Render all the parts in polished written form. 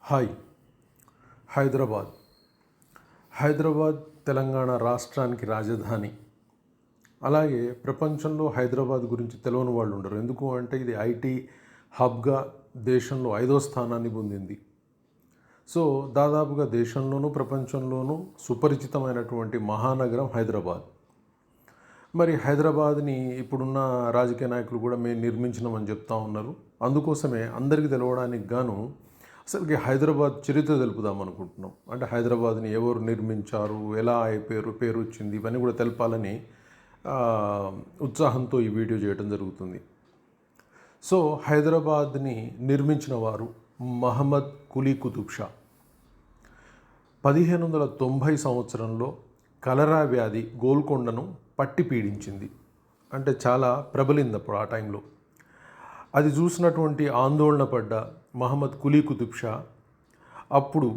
Hi. Hyderabad Telangana రాష్ట్రానికి రాజధాని. అలాగే ప్రపంచంలో హైదరాబాద్ గురించి తెలియని వాళ్ళు ఉండరు. ఎందుకు అంటే ఇది ఐటీ హబ్గా దేశంలో 5వ స్థానాన్ని పొందింది. సో దాదాపుగా దేశంలోనూ ప్రపంచంలోనూ సుపరిచితమైనటువంటి మహానగరం హైదరాబాద్. మరి హైదరాబాద్ని ఇప్పుడున్న రాజకీయ నాయకులు కూడా మేము నిర్మించినామని చెప్తా ఉన్నారు. అందుకోసమే అందరికీ తెలవడానికి గాను అసలుకి హైదరాబాద్ చరిత్ర తెలుపుదాం అనుకుంటున్నాం. అంటే హైదరాబాద్ని ఎవరు నిర్మించారు, ఎలా పేరు వచ్చింది, ఇవన్నీ కూడా తెలపాలని ఉత్సాహంతో ఈ వీడియో చేయడం జరుగుతుంది. సో హైదరాబాద్ని నిర్మించిన వారు మహమ్మద్ కులీ కుతుబ్ షా. 1590 సంవత్సరంలో కలరా వ్యాధి గోల్కొండను పట్టి పీడించింది. అంటే చాలా ప్రబలింది అప్పుడు ఆ టైంలో. అది చూసినటువంటి ఆందోళన పడ్డ మహమ్మద్ కులీ కుతుబ్ షా అప్పుడు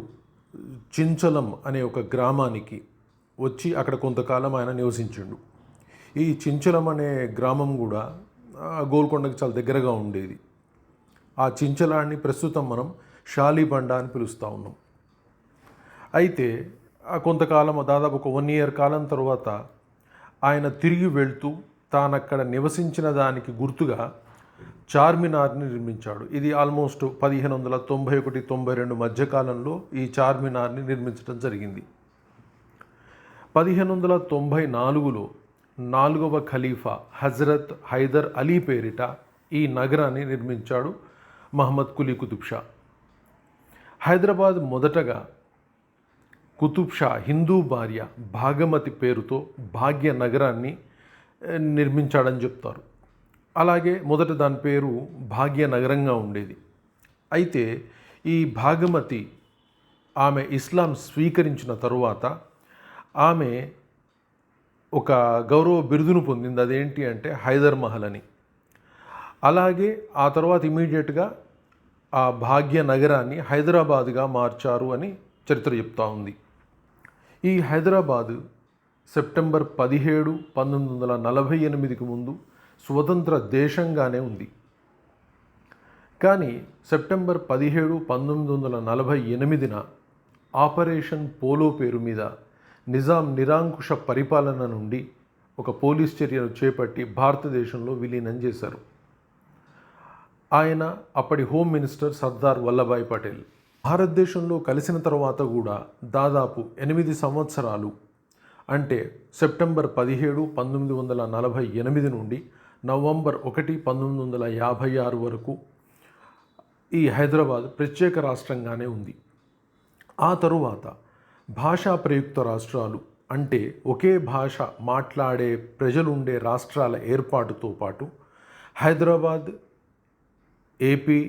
చించలం అనే ఒక గ్రామానికి వచ్చి అక్కడ కొంతకాలం ఆయన నివసించిండు. ఈ చించలం అనే గ్రామం కూడా గోల్కొండకు చాలా దగ్గరగా ఉండేది. ఆ చించలాన్ని ప్రస్తుతం మనం షాలిబండ అని పిలుస్తూ ఉన్నాం. అయితే కొంతకాలం దాదాపు ఒక 1 year కాలం తర్వాత ఆయన తిరిగి వెళ్తూ తానక్కడ నివసించిన దానికి గుర్తుగా చార్మినార్ని నిర్మించాడు. ఇది ఆల్మోస్ట్ 1591-92 మధ్యకాలంలో ఈ చార్మినార్ని నిర్మించడం జరిగింది. 1594లో 4వ ఖలీఫా హజరత్ హైదర్ అలీ పేరిట ఈ నగరాన్ని నిర్మించాడు మహమ్మద్ కులీ కుతుబ్ షా. హైదరాబాద్ మొదటగా కుతుబ్ షా హిందూ భార్య భాగమతి పేరుతో భాగ్య నగరాన్ని నిర్మించాడని చెప్తారు. అలాగే మొదట దాని పేరు భాగ్యనగరంగా ఉండేది. అయితే ఈ భాగమతి ఆమె ఇస్లాం స్వీకరించిన తరువాత ఆమె ఒక గౌరవ బిరుదును పొందింది. అదేంటి అంటే హైదర్ మహల్ అని. అలాగే ఆ తర్వాత ఇమీడియట్గా ఆ భాగ్యనగరాన్ని హైదరాబాద్గా మార్చారు అని చరిత్ర చెప్తా ఉంది. ఈ హైదరాబాదు సెప్టెంబర్ 17, 1948కి ముందు స్వతంత్ర దేశంగానే ఉంది. కానీ సెప్టెంబర్ 17, 1948న ఆపరేషన్ పోలో పేరు మీద నిజాం నిరంకుశ పరిపాలన నుండి ఒక పోలీస్ చర్యను చేపట్టి భారతదేశంలో విలీనం చేశారు. ఆయన అప్పటి హోమ్ మినిస్టర్ సర్దార్ వల్లభాయ్ పటేల్. భారతదేశంలో కలిసిన తర్వాత కూడా దాదాపు 8 సంవత్సరాలు, అంటే సెప్టెంబర్ 17, 1948 నుండి నవంబర్ 1, 1956 వరకు ఈ హైదరాబాద్ ప్రత్యేక రాష్ట్రంగానే ఉంది. ఆ తరువాత భాషా ప్రయుక్త రాష్ట్రాలు, అంటే ఒకే భాష మాట్లాడే ప్రజలుండే రాష్ట్రాల ఏర్పాటుతో పాటు హైదరాబాద్ ఏపీ,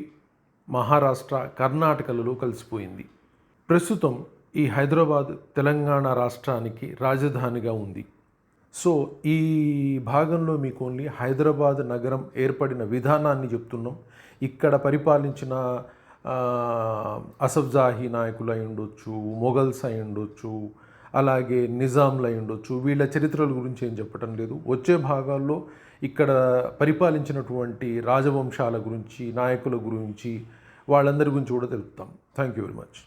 మహారాష్ట్ర, కర్ణాటకలలో కలిసిపోయింది. ప్రస్తుతం ఈ హైదరాబాద్ తెలంగాణ రాష్ట్రానికి రాజధానిగా ఉంది. సో ఈ భాగంలో మీకు ఓన్లీ హైదరాబాద్ నగరం ఏర్పడిన విధానాన్ని చెప్తున్నాం. ఇక్కడ పరిపాలించిన అసఫ్జాహీ నాయకులు అయి ఉండొచ్చు, మొఘల్స్ అయి ఉండొచ్చు, అలాగే నిజాంలు అయి ఉండొచ్చు. వీళ్ళ చరిత్రల గురించి ఏం చెప్పటం లేదు. వచ్చే భాగాల్లో ఇక్కడ పరిపాలించినటువంటి రాజవంశాల గురించి, నాయకుల గురించి, వాళ్ళందరి గురించి కూడా తెలుపుతాం. Thank you very much.